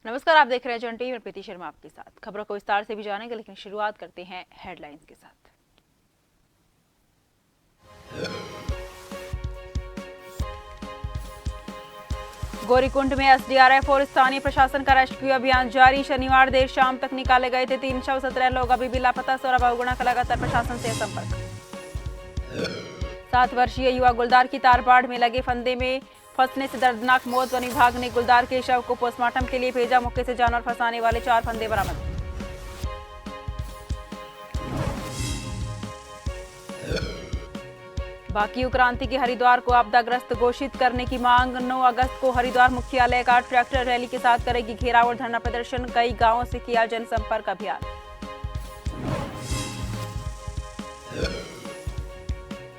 नमस्कार, आप देख रहे हैं जन टीवी। मैं प्रीति शर्मा आपके साथ खबरों को विस्तार से भी जानेंगे, लेकिन शुरुआत करते हैं हेडलाइंस के साथ। गौरीकुंड में एसडीआरएफ और स्थानीय प्रशासन का रेस्क्यू अभियान जारी। शनिवार देर शाम तक निकाले गए थे 3 शव, 17 लोग अभी भी लापता। सौरभ बहुगुणा का लगातार प्रशासन से संपर्क। 7 वर्षीय युवा गुलदार की तारबाड़ में लगे फंदे में फंसने से दर्दनाक मौत। वन विभाग ने गुलदार के शव को पोस्टमार्टम के लिए भेजा। मौके से जानवर फंसाने वाले 4 फंदे बरामद। बाकी क्रांति के हरिद्वार को आपदाग्रस्त घोषित करने की मांग। 9 अगस्त को हरिद्वार मुख्यालय का ट्रैक्टर रैली के साथ करेगी घेराव और धरना प्रदर्शन। कई गांवों से किया जनसंपर्क अभियान।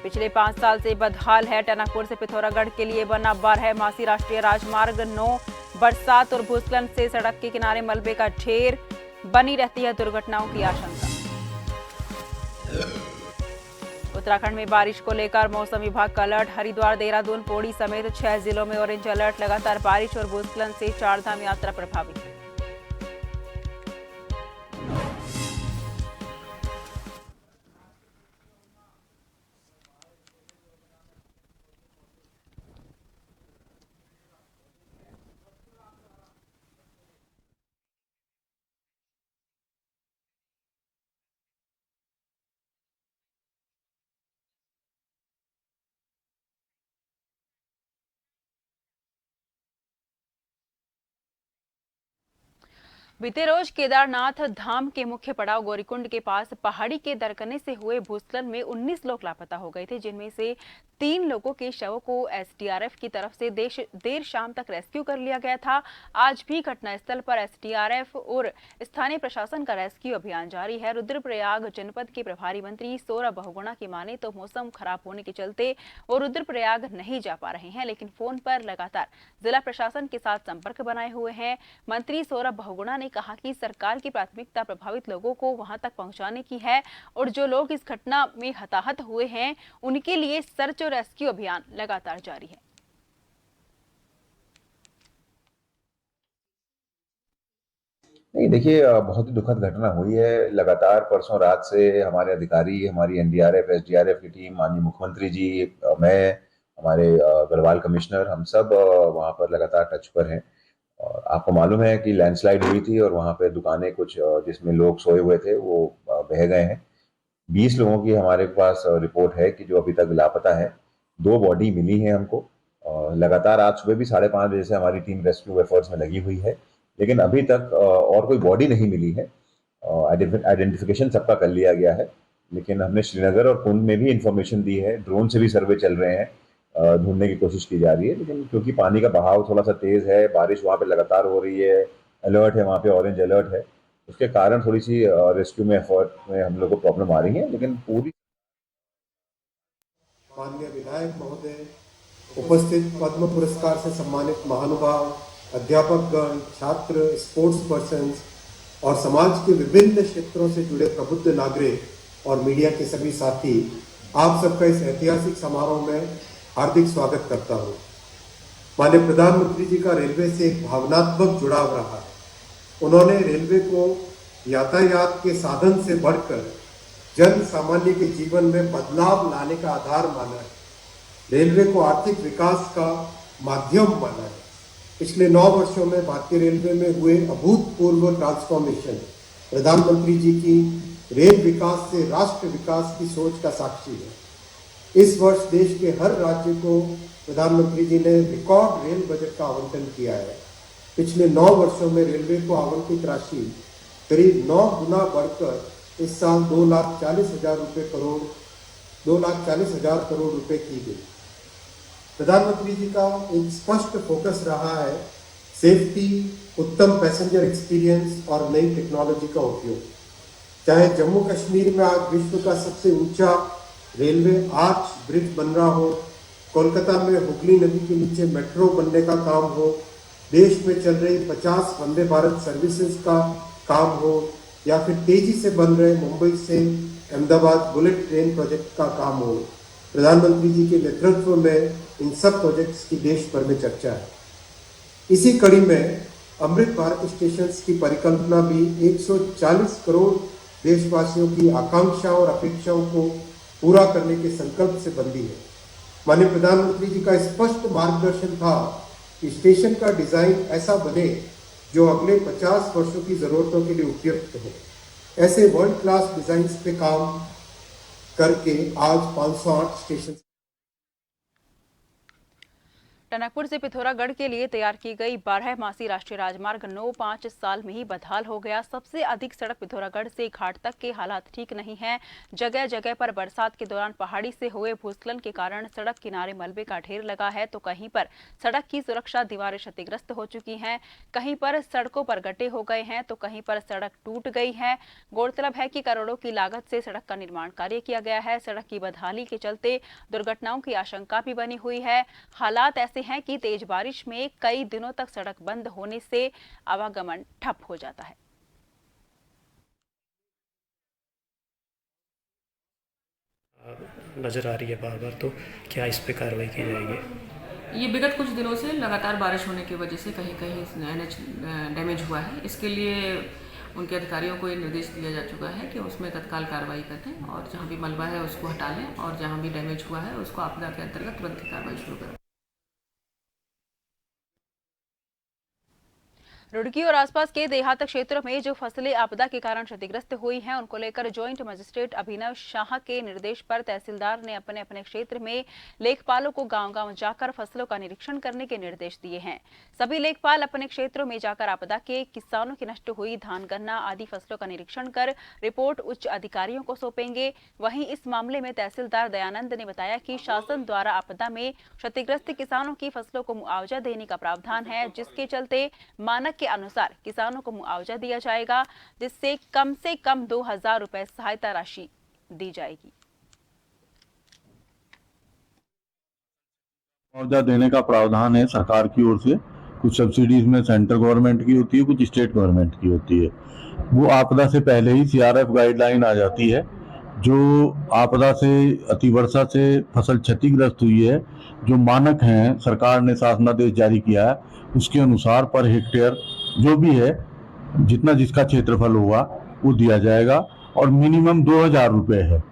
पिछले 5 साल से बदहाल है टनकपुर से पिथौरागढ़ के लिए बना 12मासी राष्ट्रीय राजमार्ग 9। बरसात और भूस्खलन से सड़क के किनारे मलबे का ढेर, बनी रहती है दुर्घटनाओं की आशंका। उत्तराखंड में बारिश को लेकर मौसम विभाग का अलर्ट। हरिद्वार, देहरादून, पौड़ी समेत 6 जिलों में ऑरेंज अलर्ट। लगातार बारिश और भूस्खलन से चारधाम यात्रा प्रभावित। बीते रोज केदारनाथ धाम के मुख्य पड़ाव गौरीकुंड के पास पहाड़ी के दरकने से हुए भूस्खलन में 19 लोग लापता हो गए थे, जिनमें से 3 लोगों के शवों को एसडीआरएफ की तरफ से देर शाम तक रेस्क्यू कर लिया गया था। आज भी घटनास्थल पर एसडीआरएफ और स्थानीय प्रशासन का रेस्क्यू अभियान जारी है। रुद्रप्रयाग जनपद के प्रभारी मंत्री सौरभ बहुगुणा की माने तो मौसम खराब होने के चलते वो रुद्रप्रयाग नहीं जा पा रहे हैं, लेकिन फोन पर लगातार जिला प्रशासन के साथ संपर्क बनाए हुए हैं। मंत्री सौरभ बहुगुणा ने कहा कि सरकार की प्राथमिकता प्रभावित लोगों को वहां तक पहुंचाने की है और जो लोग इस घटना में हताहत हुए हैं उनके लिए सर्च और रेस्क्यू अभियान लगातार जारी है। नहीं, देखिए, बहुत ही दुखद घटना हुई है। लगातार परसों रात से हमारे अधिकारी, हमारी एनडीआरएफ, एसडीआरएफ की टीम, माननीय मुख्यमंत्री जी, मैं, हमारे गढ़वाल कमिश्नर, हम सब वहाँ पर लगातार टच पर हैं। और आपको मालूम है कि लैंडस्लाइड हुई थी और वहाँ पे दुकानें कुछ जिसमें लोग सोए हुए थे वो बह गए हैं। 20 लोगों की हमारे पास रिपोर्ट है कि जो अभी तक लापता है। 2 बॉडी मिली है हमको। लगातार आज सुबह भी 5:30 बजे से हमारी टीम रेस्क्यू एफर्ट्स में लगी हुई है, लेकिन अभी तक और कोई बॉडी नहीं मिली है। आइडेंटिफिकेशन सबका कर लिया गया है, लेकिन हमने श्रीनगर और कुंड में भी इंफॉर्मेशन दी है। ड्रोन से भी सर्वे चल रहे हैं, ढूंढने की कोशिश की जा रही है, लेकिन क्योंकि पानी का बहाव थोड़ा सा तेज है, बारिश वहाँ पे लगातार हो रही है, अलर्ट है, वहाँ पे ऑरेंज अलर्ट है, उसके कारण थोड़ी सी रेस्क्यू में एफर्ट में हम लोग को प्रॉब्लम आ रही है, लेकिन पूरी। माननीय विधायक महोदय, उपस्थित पद्म पुरस्कार से सम्मानित महानुभाव, अध्यापकगण, छात्र, स्पोर्ट्स पर्सन और समाज के विभिन्न क्षेत्रों से जुड़े प्रबुद्ध नागरिक और मीडिया के सभी साथी, आप सबका इस ऐतिहासिक समारोह में हार्दिक स्वागत करता हूँ। माननीय प्रधानमंत्री जी का रेलवे से एक भावनात्मक जुड़ाव रहा है। उन्होंने रेलवे को यातायात के साधन से बढ़कर जन सामान्य के जीवन में बदलाव लाने का आधार माना है। रेलवे को आर्थिक विकास का माध्यम माना है। पिछले 9 वर्षों में भारतीय रेलवे में हुए अभूतपूर्व ट्रांसफॉर्मेशन प्रधानमंत्री जी की रेल विकास से राष्ट्र विकास की सोच का साक्षी है। इस वर्ष देश के हर राज्य को प्रधानमंत्री जी ने रिकॉर्ड रेल बजट का आवंटन किया है। पिछले 9 वर्षों में रेलवे को आवंटित राशि करीब 9 गुना बढ़कर इस साल 2,40,000 करोड़ रुपए की गई। प्रधानमंत्री जी का एक स्पष्ट फोकस रहा है सेफ्टी, उत्तम पैसेंजर एक्सपीरियंस और नई टेक्नोलॉजी का उपयोग। चाहे जम्मू कश्मीर में आज विश्व का सबसे ऊंचा रेलवे आर्च ब्रिज बन रहा हो, कोलकाता में हुगली नदी के नीचे मेट्रो बनने का काम हो, देश में चल रही 50 वंदे भारत सर्विसेज का काम हो, या फिर तेजी से बन रहे मुंबई से अहमदाबाद बुलेट ट्रेन प्रोजेक्ट का काम हो, प्रधानमंत्री जी के नेतृत्व में इन सब प्रोजेक्ट्स की देश भर में चर्चा है। इसी कड़ी में अमृत भारत स्टेशन की परिकल्पना भी 140 करोड़ देशवासियों की आकांक्षा और अपेक्षाओं को पूरा करने के संकल्प से बंधी है। माननीय प्रधानमंत्री जी का स्पष्ट मार्गदर्शन था कि स्टेशन का डिजाइन ऐसा बने जो अगले 50 वर्षों की जरूरतों के लिए उपयुक्त हो। ऐसे वर्ल्ड क्लास डिजाइन पे काम करके आज 508 स्टेशन टनकपुर से पिथौरागढ़ के लिए तैयार की गई 12मासी राष्ट्रीय राजमार्ग 9 5 साल में ही बदहाल हो गया। सबसे अधिक सड़क पिथौरागढ़ से घाट तक के हालात ठीक नहीं हैं। जगह जगह पर बरसात के दौरान पहाड़ी से हुए भूस्खलन के कारण सड़क किनारे मलबे का ढेर लगा है, तो कहीं पर सड़क की सुरक्षा दीवारें क्षतिग्रस्त हो चुकी हैं, कहीं पर सड़कों पर गड्ढे हो गए हैं, तो कहीं पर सड़क टूट गई है। गौरतलब है कि करोड़ों की लागत से सड़क का निर्माण कार्य किया गया है। सड़क की बदहाली के चलते दुर्घटनाओं की आशंका भी बनी हुई है। हालात ऐसे हैं कि तेज बारिश में कई दिनों तक सड़क बंद होने से आवागमन ठप हो जाता है। नजर आ रही है बार बार, तो क्या इस पे कार्रवाई की जाएगी? ये विगत कुछ दिनों से लगातार बारिश होने की वजह से कहीं कहीं एनएच डैमेज हुआ है। इसके लिए उनके अधिकारियों को ये निर्देश दिया जा चुका है कि उसमें तत्काल कार्रवाई करें और जहां भी मलबा है उसको हटा लें और जहां भी डैमेज हुआ है उसको आपदा के अंतर्गत तुरंत कार्रवाई शुरू करें। रुड़की और आसपास के देहात क्षेत्रों में जो फसलें आपदा के कारण क्षतिग्रस्त हुई हैं, उनको लेकर ज्वाइंट मजिस्ट्रेट अभिनव शाह के निर्देश पर तहसीलदार ने अपने अपने क्षेत्र में लेखपालों को गांव-गांव जाकर फसलों का निरीक्षण करने के निर्देश दिए हैं। सभी लेखपाल अपने क्षेत्रों में जाकर आपदा के किसानों की नष्ट हुई धान, गन्ना आदि फसलों का निरीक्षण कर रिपोर्ट उच्च अधिकारियों को सौंपेंगे। वहीं इस मामले में तहसीलदार दयानंद ने बताया कि शासन द्वारा आपदा में क्षतिग्रस्त किसानों की फसलों को मुआवजा देने का प्रावधान है, जिसके चलते मानक के अनुसार किसानों को मुआवजा दिया जाएगा, जिससे कम से कम 2000 रुपए सहायता राशि दी जाएगी। मुआवजा देने का प्रावधान है सरकार की ओर से। कुछ सब्सिडीज में सेंट्रल गवर्नमेंट की होती है, कुछ स्टेट गवर्नमेंट की होती है। वो आपदा से पहले ही सीआरएफ गाइडलाइन आ जाती है। जो आपदा से अतिवर्षा से फसल क्षतिग्रस्त हुई है, जो मानक हैं सरकार ने शासनादेश जारी किया है, उसके अनुसार पर हेक्टेयर जो भी है, जितना जिसका क्षेत्रफल होगा वो दिया जाएगा और मिनिमम 2000 रुपए है।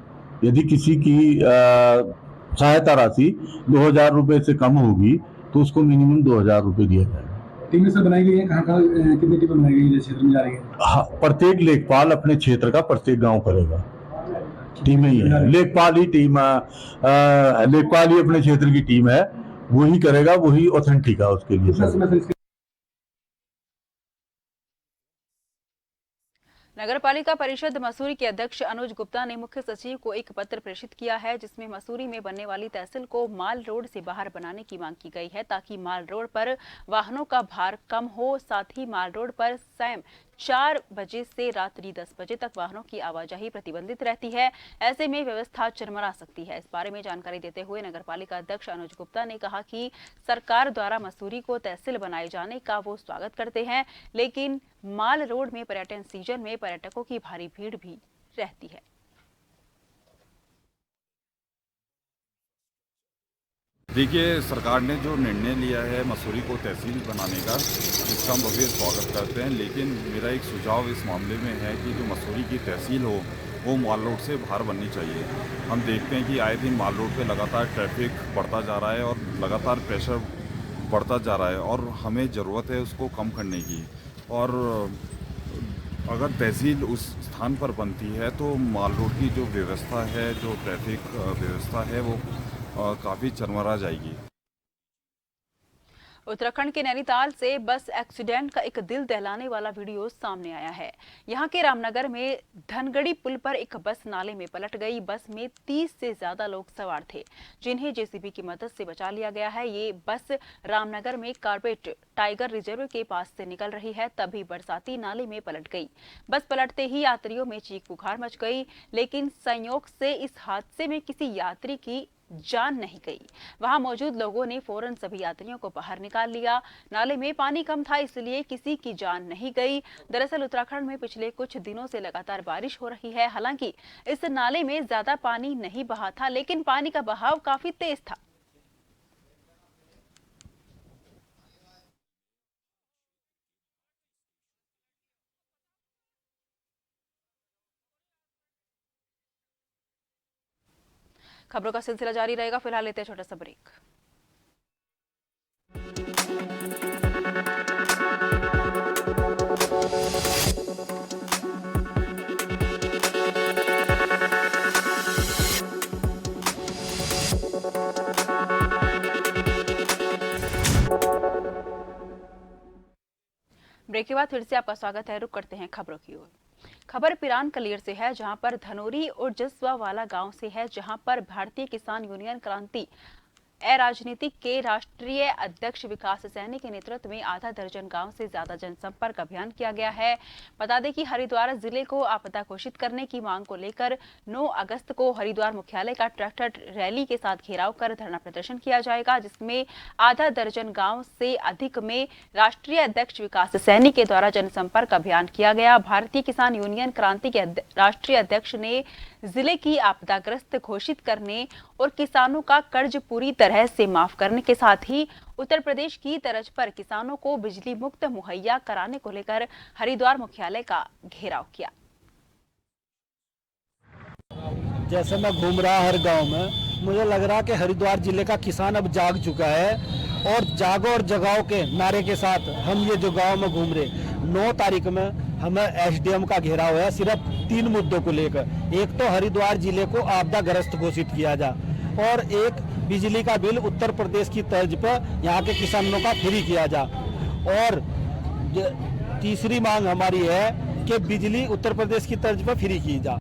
यदि किसी की सहायता राशि 2000 रुपए से कम होगी तो उसको मिनिमम 2000 रुपए दिया जाएगा। टीमें सब बनाई गई है, कहाँ कितनी टीमें बनाई गई है क्षेत्र में जा रही है? हाँ, प्रत्येक लेखपाल अपने क्षेत्र का प्रत्येक गांव करेगा। टीमें ही है, लेखपाल ही टीम, लेखपाल ही अपने क्षेत्र की टीम है, वही करेगा, वही ऑथेंटिक है उसके लिए। नगरपालिका परिषद मसूरी के अध्यक्ष अनुज गुप्ता ने मुख्य सचिव को एक पत्र प्रेषित किया है, जिसमें मसूरी में बनने वाली तहसील को माल रोड से बाहर बनाने की मांग की गई है, ताकि माल रोड पर वाहनों का भार कम हो। साथ ही माल रोड पर शाम 4 बजे से रात्रि 10 बजे तक वाहनों की आवाजाही प्रतिबंधित रहती है। ऐसे में व्यवस्था चरमरा सकती है। इस बारे में जानकारी देते हुए नगरपालिका अध्यक्ष अनुज गुप्ता ने कहा कि सरकार द्वारा मसूरी को तहसील बनाए जाने का वो स्वागत करते हैं, लेकिन माल रोड में पर्यटन सीजन में पर्यटकों की भारी भीड़ भी रहती है। देखिए, सरकार ने जो निर्णय लिया है मसूरी को तहसील बनाने का, इसका हम भव्य स्वागत करते हैं, लेकिन मेरा एक सुझाव इस मामले में है कि जो मसूरी की तहसील हो वो माल रोड से बाहर बननी चाहिए। हम देखते हैं कि आए दिन माल रोड पे लगातार ट्रैफिक बढ़ता जा रहा है और लगातार प्रेशर बढ़ता जा रहा है और हमें ज़रूरत है उसको कम करने की। और अगर तहसील उस स्थान पर बनती है तो माल रोड की जो व्यवस्था है, जो ट्रैफिक व्यवस्था है, वो काफ़ी चरमरा जाएगी। उत्तराखंड के नैनीताल से बस एक्सीडेंट का एक दिल दहलाने वाला वीडियो सामने आया है। यहां के रामनगर में धनगढ़ी पुल पर एक बस नाले में पलट गई। बस में 30 से ज्यादा लोग सवार थे, जिन्हें जेसीबी की मदद से बचा लिया गया है। ये बस रामनगर में कार्बेट टाइगर रिजर्व के पास से निकल रही है, तभी बरसाती नाले में पलट गई। बस पलटते ही यात्रियों में चीख पुकार मच गई, लेकिन संयोग से इस हादसे में किसी यात्री की जान नहीं गई। वहां मौजूद लोगों ने फौरन सभी यात्रियों को बाहर निकाल लिया। नाले में पानी कम था, इसलिए किसी की जान नहीं गई। दरअसल उत्तराखंड में पिछले कुछ दिनों से लगातार बारिश हो रही है। हालांकि इस नाले में ज्यादा पानी नहीं बहा था, लेकिन पानी का बहाव काफी तेज था। खबरों का सिलसिला जारी रहेगा, फिलहाल लेते हैं छोटा सा ब्रेक। ब्रेक के बाद फिर से आपका स्वागत है। रुक करते हैं खबरों की ओर। खबर पिरान कलेर से है, जहां पर धनोरी और जसवावाला गांव से है, जहां पर भारतीय किसान यूनियन क्रांति राजनीतिक के राष्ट्रीय अध्यक्ष विकास सैनी के नेतृत्व में आधा दर्जन गांव से ज्यादा जनसंपर्क अभियान किया गया है। बता दें कि हरिद्वार जिले को आपदा घोषित करने की मांग को लेकर 9 अगस्त को हरिद्वार मुख्यालय का ट्रैक्टर रैली के साथ घेराव कर धरना प्रदर्शन किया जाएगा, जिसमें आधा दर्जन गांव से अधिक में राष्ट्रीय अध्यक्ष विकास सैनी के द्वारा जनसंपर्क अभियान किया गया। भारतीय किसान यूनियन क्रांति के राष्ट्रीय अध्यक्ष ने जिले की आपदाग्रस्त घोषित करने और किसानों का कर्ज पूरी तरह से माफ करने के साथ ही उत्तर प्रदेश की तर्ज पर किसानों को बिजली मुक्त मुहैया कराने को लेकर हरिद्वार मुख्यालय का घेराव किया। जैसे मैं घूम रहा हर गांव में, मुझे लग रहा कि हरिद्वार जिले का किसान अब जाग चुका है और जागो और जगाओ के नारे के साथ हम ये जो गांव में घूम रहे। 9 तारीख में हमें एसडीएम का घेराव है सिर्फ 3 मुद्दों को लेकर। एक तो हरिद्वार जिले को आपदाग्रस्त घोषित किया जा, और एक बिजली का बिल उत्तर प्रदेश की तर्ज पर यहाँ के किसानों का फ्री किया जा, और तीसरी मांग हमारी है कि बिजली उत्तर प्रदेश की तर्ज पर फ्री की जा।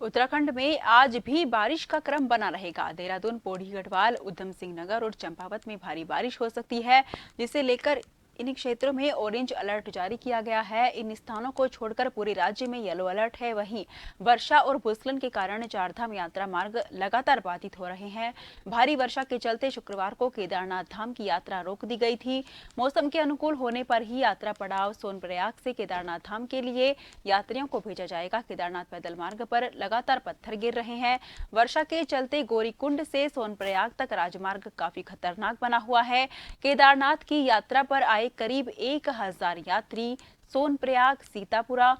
उत्तराखंड में आज भी बारिश का क्रम बना रहेगा। देहरादून, पौड़ी गढ़वाल, उधम सिंह नगर और चंपावत में भारी बारिश हो सकती है, जिसे लेकर इन क्षेत्रों में ऑरेंज अलर्ट जारी किया गया है। इन स्थानों को छोड़कर पूरे राज्य में येलो अलर्ट है। वहीं वर्षा और भूस्खलन के कारण चारधाम यात्रा मार्ग लगातार बाधित हो रहे हैं। भारी वर्षा के चलते शुक्रवार को केदारनाथ धाम की यात्रा रोक दी गई थी। मौसम के अनुकूल होने पर ही यात्रा पड़ाव सोनप्रयाग से केदारनाथ धाम के लिए यात्रियों को भेजा जाएगा। केदारनाथ पैदल मार्ग पर लगातार पत्थर गिर रहे हैं। वर्षा के चलते गौरीकुंड से सोनप्रयाग तक राजमार्ग काफी खतरनाक बना हुआ है। केदारनाथ की यात्रा पर आए करीब 1000 यात्री सोनप्रयाग, सीतापुरा,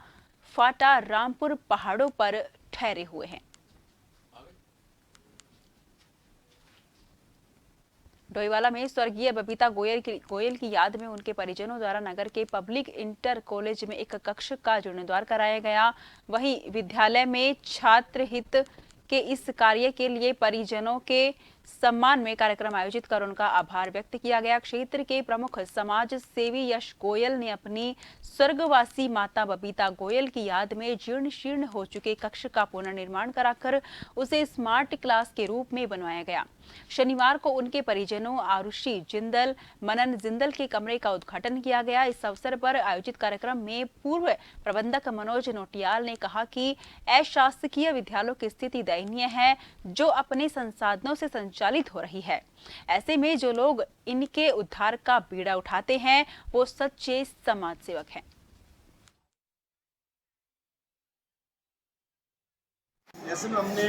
फाटा, रामपुर पहाड़ों पर ठहरे हुए हैं। डोईवाला में स्वर्गीय बबीता गोयल की याद में उनके परिजनों द्वारा नगर के पब्लिक इंटर कॉलेज में एक कक्ष का जीर्णोद्धार कराया गया। वहीं विद्यालय में छात्र हित के इस कार्य के लिए परिजनों के सम्मान में कार्यक्रम आयोजित कर उनका आभार व्यक्त किया गया। क्षेत्र के प्रमुख समाज सेवी यश गोयल ने अपनी स्वर्गवासी माता बबीता गोयल की याद में जीर्ण शीर्ण हो चुके कक्ष का पुनर्निर्माण कराकर उसे स्मार्ट क्लास के रूप में बनवाया गया। शनिवार को उनके परिजनों आरुषि जिंदल, मनन जिंदल के कमरे का उद्घाटन किया गया। इस अवसर पर आयोजित कार्यक्रम में पूर्व प्रबंधक मनोज नोटियाल ने कहा कि अशासकीय विद्यालयों की स्थिति दयनीय है, जो अपने संसाधनों से संचालित हो रही है। ऐसे में जो लोग इनके उद्धार का बीड़ा उठाते हैं, वो सच्चे समाज सेवक हैं। ऐसे में हमने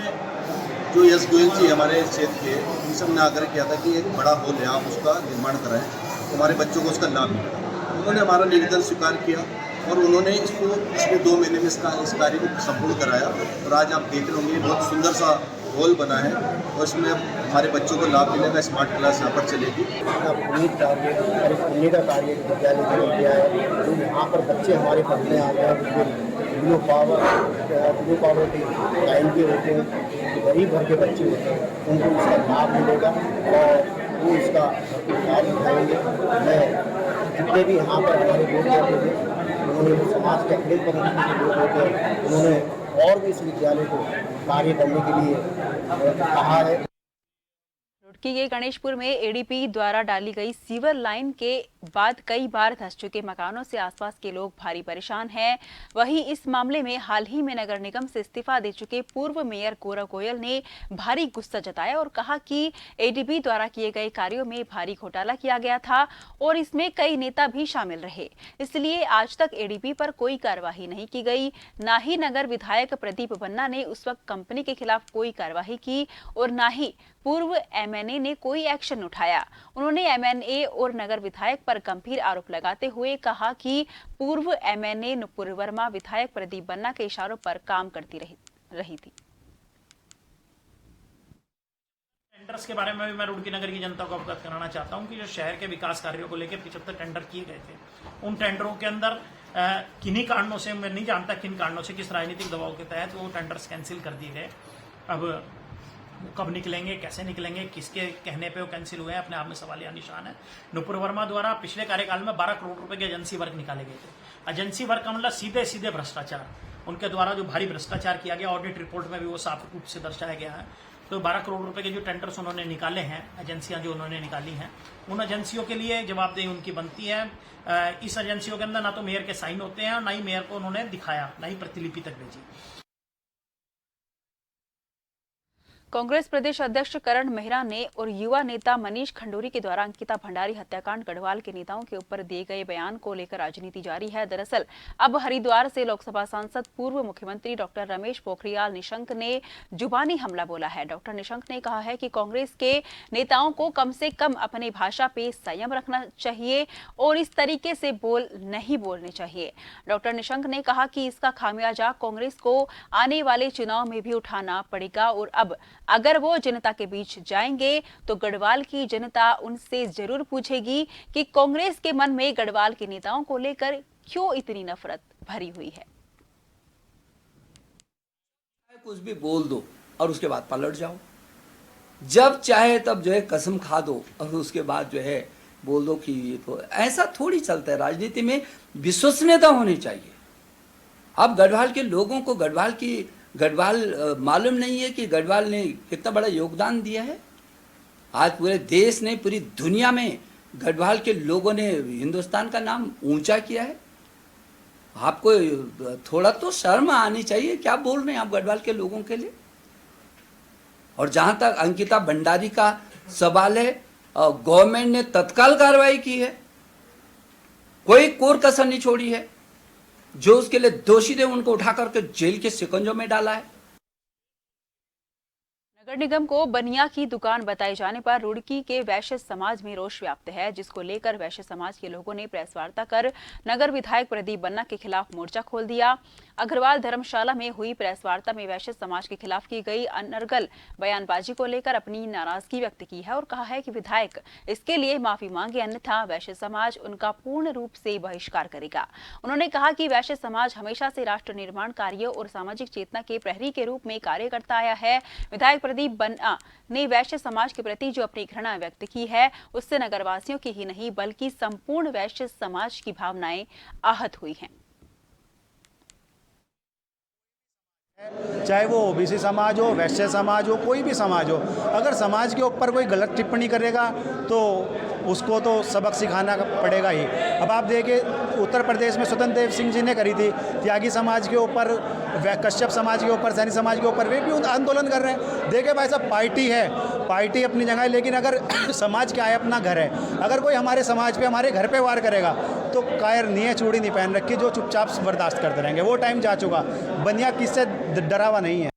जो यश गोयल जी हमारे क्षेत्र के, उनसे हमने आग्रह किया था कि एक बड़ा हॉल है, आप उसका निर्माण कराएं, तो हमारे बच्चों को उसका लाभ मिलेगा। उन्होंने हमारा निवेदन स्वीकार किया और उन्होंने इसको पिछले 2 महीने में इस कार्य को संपूर्ण कराया। और आज आप देख रहे होंगे बहुत सुंदर सा हॉल बना है और इसमें हमारे बच्चों को लाभ मिलेगा। स्मार्ट क्लास यहाँ पर चलेगी। पुण्य का कार्य विद्यालय में किया है, तो यहाँ पर बच्चे हमारे पढ़ने आ रहे हैं। बिलो पावर्टी लाइन के होते हैं, गरीब घर के बच्चे होते हैं, उनको इसका लाभ मिलेगा और वो इसका लाभ उठाएंगे। मैं जितने भी यहाँ पर हमारे लोग होते थे, उन्होंने समाज के अगले पंक्ति के लोग होते हैं, उन्होंने और भी इस विद्यालय को कार्य करने के लिए कहा है। रुड़की के गणेशपुर में एडीपी द्वारा डाली गई सीवर लाइन के बाद कई बार धंस चुके मकानों से आसपास के लोग भारी परेशान हैं। वहीं इस मामले में हाल ही में नगर निगम से इस्तीफा दे चुके पूर्व मेयर गौरव गोयल ने भारी गुस्सा जताया और कहा कि एडीपी द्वारा किए गए कार्यों में भारी घोटाला किया गया था और इसमें कई नेता भी शामिल रहे, इसलिए आज तक एडीपी पर कोई कार्रवाई नहीं की गई। ना ही नगर विधायक प्रदीप बन्ना ने उस वक्त कंपनी के खिलाफ कोई कार्रवाई की और ना ही पूर्व एमएनए ने कोई एक्शन उठाया। उन्होंने एमएनए और नगर विधायक पर गंभीर आरोप लगाते हुए कहा कि पूर्व एमएनए नुपुर वर्मा विधायक प्रदीप बन्ना के इशारों पर काम करती रही। रही थी। टेंडर्स के बारे में भी मैं रुड़की नगर की जनता को अवगत कराना चाहता हूं कि जो शहर के विकास कार्यों को लेकर 75 टेंडर किए गए थे, उन टेंडरों के अंदर किन्हीं कारणों से, मैं नहीं जानता किन कारणों से, किस राजनीतिक दबाव के तहत वो टेंडर्स कैंसिल कर दिए गए। अब कब निकलेंगे, कैसे निकलेंगे, किसके कहने पे वो कैंसिल हुए हैं, अपने आप में सवालिया निशान है। नुपुर वर्मा द्वारा पिछले कार्यकाल में 12 करोड़ रुपए के एजेंसी वर्क निकाले गए थे। एजेंसी वर्क का मतलब सीधे सीधे भ्रष्टाचार, उनके द्वारा जो भारी भ्रष्टाचार किया गया, ऑडिट रिपोर्ट में भी वो साफ रूप से दर्शाया गया है। तो 12 करोड़ रुपए के जो टेंडर्स उन्होंने निकाले हैं, एजेंसियां जो उन्होंने निकाली हैं, उन एजेंसियों के लिए जवाबदेही उनकी बनती है। इस एजेंसियों के अंदर ना तो मेयर के साइन होते हैं और ना ही मेयर को उन्होंने दिखाया, ना ही प्रतिलिपि तक भेजी। कांग्रेस प्रदेश अध्यक्ष करण मेहरा ने और युवा नेता मनीष खंडूरी के द्वारा अंकिता भंडारी हत्याकांड गढ़वाल के नेताओं के ऊपर दिए गए बयान को लेकर राजनीति जारी है। दरअसल अब हरिद्वार से लोकसभा सांसद पूर्व मुख्यमंत्री डॉक्टर रमेश पोखरियाल निशंक ने जुबानी हमला बोला है। डॉक्टर निशंक ने कहा है कि कांग्रेस के नेताओं को कम से कम अपनी भाषा पे संयम रखना चाहिए और इस तरीके से नहीं बोलने चाहिए। डॉक्टर निशंक ने कहा कि इसका खामियाजा कांग्रेस को आने वाले चुनाव में भी उठाना पड़ेगा और अब अगर वो जनता के बीच जाएंगे तो गढ़वाल की जनता उनसे जरूर पूछेगी कि कांग्रेस के मन में गढ़वाल के नेताओं को लेकर क्यों इतनी नफरत भरी हुई है। कुछ भी बोल दो और उसके बाद पलट जाओ, जब चाहे तब जो है कसम खा दो और उसके बाद जो है बोल दो कि ये तो ऐसा थोड़ी चलता है। राजनीति में विश्वसनीयता होनी चाहिए। अब गढ़वाल के लोगों को गढ़वाल मालूम नहीं है कि गढ़वाल ने कितना बड़ा योगदान दिया है। आज पूरे देश ने, पूरी दुनिया में गढ़वाल के लोगों ने हिंदुस्तान का नाम ऊंचा किया है। आपको थोड़ा तो शर्म आनी चाहिए। क्या बोल रहे हैं आप गढ़वाल के लोगों के लिए। और जहां तक अंकिता भंडारी का सवाल है, गवर्नमेंट ने तत्काल कार्रवाई की है, कोई कोर कसर नहीं छोड़ी है। जो उसके लिए दोषी थे उनको उठा करके जेल के शिकंजों में डाला है। नगर निगम को बनिया की दुकान बताए जाने पर रुड़की के वैश्य समाज में रोष व्याप्त है, जिसको लेकर वैश्य समाज के लोगों ने प्रेस वार्ता कर नगर विधायक प्रदीप बन्ना के खिलाफ मोर्चा खोल दिया। अग्रवाल धर्मशाला में हुई प्रेस वार्ता में वैश्य समाज के खिलाफ की गई अनर्गल बयानबाजी को लेकर अपनी नाराजगी व्यक्त की है और कहा है कि विधायक इसके लिए माफी मांगे, अन्यथा वैश्य समाज उनका पूर्ण रूप से बहिष्कार करेगा। उन्होंने कहा कि वैश्य समाज हमेशा से राष्ट्र निर्माण कार्यों और सामाजिक चेतना के प्रहरी के रूप में कार्य करता आया है। विधायक प्रदीप बन्ना ने वैश्य समाज के प्रति जो अपनी घृणा व्यक्त की है, उससे नगरवासियों की ही नहीं बल्कि संपूर्ण वैश्य समाज की भावनाएं आहत हुई हैं। चाहे वो ओबीसी समाज हो, वैश्य समाज हो, कोई भी समाज हो, अगर समाज के ऊपर कोई गलत टिप्पणी करेगा तो उसको तो सबक सिखाना पड़ेगा ही। अब आप देखिए उत्तर प्रदेश में स्वतंत्र देव सिंह जी ने करी थी, त्यागी समाज के ऊपर, कश्यप समाज के ऊपर, सैनी समाज के ऊपर, वे भी आंदोलन कर रहे हैं। देखिए भाई साहब, पार्टी है, पार्टी अपनी जगह है, लेकिन अगर समाज क्या है, अपना घर है। अगर कोई हमारे समाज पे, हमारे घर पे वार करेगा तो कायर नहीं है, चूड़ी नहीं पहन रखी, जो चुपचाप बर्दाश्त करते रहेंगे। वो टाइम जा चुका। बनिया किससे डरा हुआ नहीं है।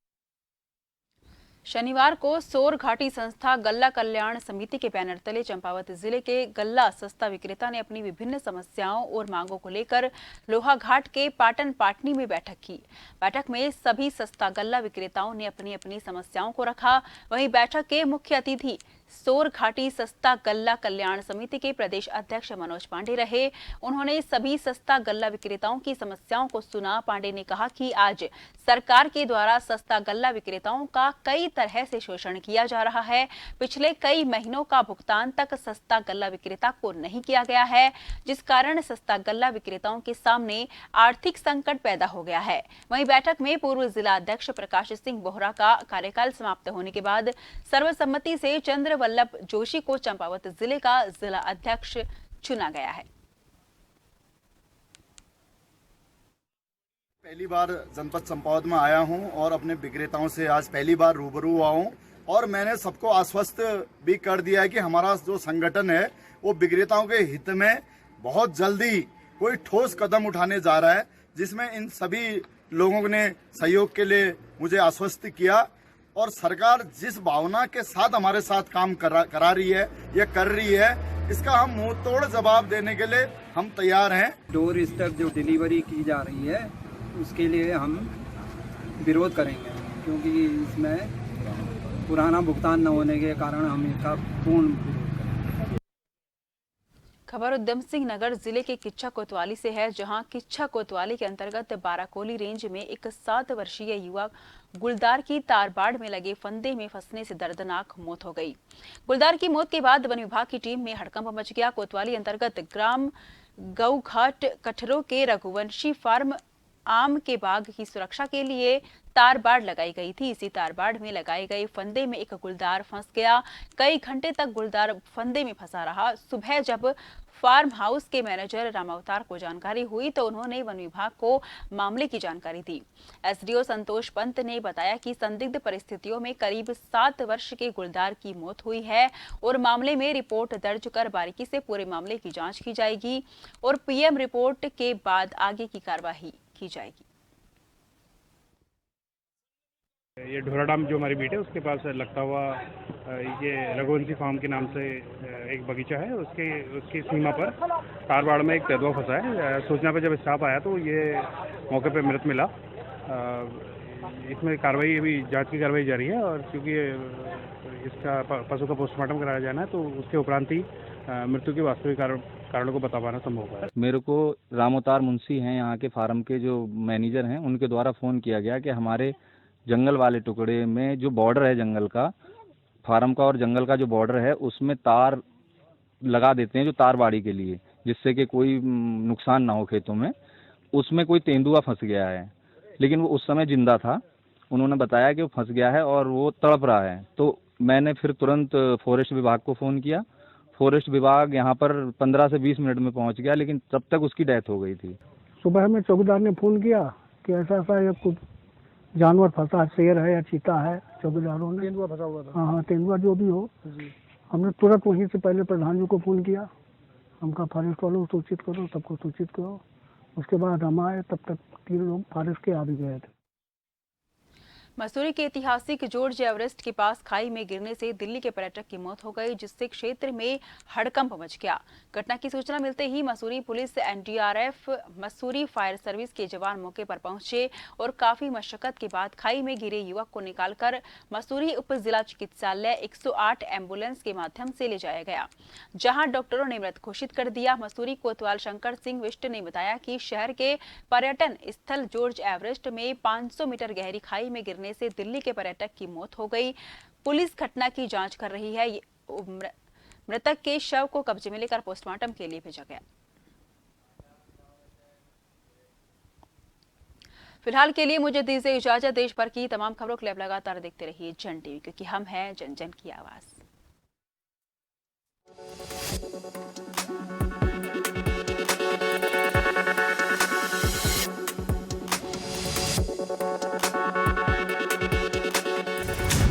शनिवार को सोर घाटी संस्था गल्ला कल्याण समिति के बैनर तले चंपावत जिले के गल्ला सस्ता विक्रेता ने अपनी विभिन्न समस्याओं और मांगों को लेकर लोहाघाट के पाटन पाटनी में बैठक की। बैठक में सभी सस्ता गल्ला विक्रेताओं ने अपनी अपनी समस्याओं को रखा। वहीं बैठक के मुख्य अतिथि सोर घाटी सस्ता गल्ला कल्याण समिति के प्रदेश अध्यक्ष मनोज पांडे रहे। उन्होंने सभी सस्ता गल्ला विक्रेताओं की समस्याओं को सुना। पांडे ने कहा कि आज सरकार के द्वारा सस्ता गल्ला विक्रेताओं का कई तरह से शोषण किया जा रहा है। पिछले कई महीनों का भुगतान तक सस्ता गल्ला विक्रेता को नहीं किया गया है, जिस कारण सस्ता गल्ला विक्रेताओं के सामने आर्थिक संकट पैदा हो गया है। वहीं बैठक में पूर्व जिला अध्यक्ष प्रकाश सिंह बोहरा का कार्यकाल समाप्त होने के बाद सर्वसम्मति से चंद्रवल्लभ जोशी को चंपावत जिले का जिला अध्यक्ष चुना गया है। पहली बार जनपद चंपावत में आया हूं और अपने विक्रेताओं से आज पहली बार रूबरू हुआ हूं और मैंने सबको आश्वस्त भी कर दिया है कि हमारा जो संगठन है वो विक्रेताओं के हित में बहुत जल्दी कोई ठोस कदम उठाने जा रहा है, जिसमें इन सभी लोगों ने सहयोग के लिए मुझे आश्वस्त किया और सरकार जिस भावना के साथ हमारे साथ काम करा रही है, ये कर रही है, इसका हम मुंह तोड़ जवाब देने के लिए हम तैयार हैं। डोर स्टेप जो डिलीवरी की जा रही है उसके लिए हम विरोध करेंगे। क्योंकि इसमें पुराना भुगतान न होने के कारण हम इसका पूर्ण। खबर उधम सिंह नगर जिले के किच्छा कोतवाली से है, जहां किच्छा कोतवाली के अंतर्गत बाराकोली रेंज में एक 7 वर्षीय युवक गुलदार की तारबाड़ में लगे फंदे में फंसने से दर्दनाक मौत हो गई। गुलदार की मौत के बाद वन विभाग की टीम में हड़कंप मच गया। कोतवाली अंतर्गत ग्राम गऊघाट कठरों के रघुवंशी फार्म आम के बाग की सुरक्षा के लिए तारबाड़ लगाई गई थी। इसी तारबाड़ में लगाए गए फंदे में एक गुलदार फंस गया। कई घंटे तक गुलदार फंदे में फंसा रहा। सुबह जब फार्म हाउस के मैनेजर रामावतार को जानकारी हुई तो उन्होंने वन विभाग को मामले की जानकारी दी। एसडीओ संतोष पंत ने बताया कि संदिग्ध परिस्थितियों में करीब 7 वर्ष के गुलदार की मौत हुई है और मामले में रिपोर्ट दर्ज कर बारीकी से पूरे मामले की जांच की जाएगी और पीएम रिपोर्ट के बाद आगे की कार्रवाई की जाएगी। ये ढोराडाम जो हमारी बीट है उसके पास लगता हुआ ये रघुवंशी फार्म के नाम से एक बगीचा है, उसकी सीमा पर तारबाड़ में एक तेंदुआ फंसा है। सूचना पर जब स्टाफ आया तो ये मौके पर मृत मिला। इसमें कार्रवाई अभी जांच की कार्रवाई जारी है और क्योंकि इसका पशु का पोस्टमार्टम कराया जाना है तो उसके उपरांत ही मृत्यु के वास्तविक कारणों को बता पाना संभव है। मेरे को रामोतार मुंशी हैं, यहाँ के फार्म के जो मैनेजर हैं, उनके द्वारा फ़ोन किया गया कि हमारे जंगल वाले टुकड़े में जो बॉर्डर है जंगल का, फार्म का और जंगल का जो बॉर्डर है उसमें तार लगा देते हैं जो तारबाड़ी के लिए, जिससे कि कोई नुकसान ना हो खेतों में। उसमें कोई तेंदुआ फंस गया है, लेकिन वो उस समय जिंदा था। उन्होंने बताया कि वो फंस गया है और वो तड़प रहा है। तो मैंने फिर तुरंत फॉरेस्ट विभाग को फ़ोन किया। फॉरेस्ट विभाग यहाँ पर 15 से 20 मिनट में पहुँच गया, लेकिन तब तक उसकी डेथ हो गई थी। सुबह में चौकीदार ने फ़ोन किया कि ऐसा ऐसा ये कुछ जानवर फंसा, शेर है या चीता है। चौकीदारों ने तेंदुआ फंसा हुआ था। हाँ, तेंदुआ जो भी हो। हमने तुरंत वहीं से पहले प्रधान जी को फ़ोन किया, हमका फॉरेस्ट वालों को सूचित करो, सबको सूचित करो। उसके बाद हम आए, तब तक 3 लोग फॉरेस्ट के आ भी गए थे। मसूरी के ऐतिहासिक जॉर्ज एवरेस्ट के पास खाई में गिरने से दिल्ली के पर्यटक की मौत हो गई, जिससे क्षेत्र में हड़कंप मच गया। घटना की सूचना मिलते ही Mussoorie police, NDRF, Mussoorie fire service के जवान मौके पर पहुंचे और काफी मशक्कत के बाद खाई में गिरे युवक को निकालकर मसूरी उप जिला चिकित्सालय 108 एम्बुलेंस के माध्यम से ले जाया गया, जहां डॉक्टरों ने मृत घोषित कर दिया। मसूरी कोतवाल शंकर सिंह विष्ट ने बताया कि शहर के पर्यटन स्थल जॉर्ज एवरेस्ट में 500 मीटर गहरी खाई में गिरने से दिल्ली के पर्यटक की मौत हो गई। पुलिस घटना की जांच कर रही है। मृतक के शव को कब्जे में लेकर पोस्टमार्टम के लिए भेजा गया। फिलहाल के लिए मुझे दीजिए इजाजत। देश भर की तमाम खबरों के लिए लगातार देखते रहिए जन टीवी, क्योंकि हम हैं जन जन की आवाज।